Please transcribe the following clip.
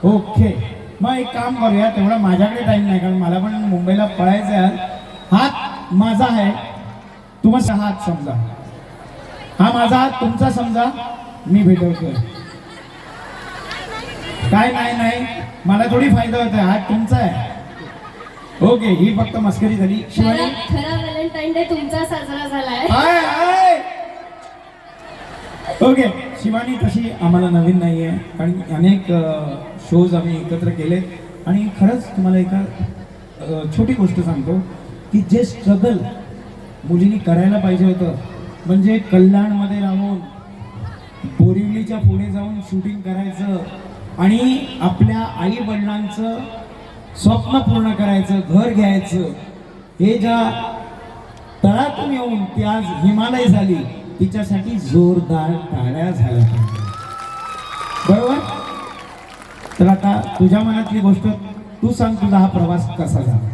Okay, मग एक काम करूया, तेवढा माझ्याकडे टाइम नाही कारण मला पण मुंबईला पळायचं आहे. हात माझा आहे, तुमचा हात समजा, हा माझा हात तुमचा समजा, मी भेटवतोय. काय नाही नाही, मला थोडी फायदा होतोय, हात तुमचा आहे. ओके, ही फक्त मस्करी झाली. शिवानी, खरा व्हॅलेंटाईन डे तुमचा साजरा झालाय. ओके, शिवानी तशी आम्हाला नवीन नाही आहे कारण अनेक शोज आम्ही एकत्र केले. आणि खरंच तुम्हाला एका छोटी गोष्ट सांगतो की जे स्ट्रगल मुलींनी करायला पाहिजे होतं, म्हणजे कल्याणमध्ये राहून बोरिवलीच्या पुढे जाऊन शूटिंग करायचं आणि आपल्या आई वडिलांचं स्वप्न पूर्ण करायचं, घर घ्यायचं, हे ज्या तळातून येऊन ती आज हिमालय झाली, तिच्यासाठी जोरदार टाळ्या झाल्या पाहिजे. बरोबर? तर आता तुझ्या मनातली गोष्ट तू सांग, तुझा हा प्रवास कसा झाला?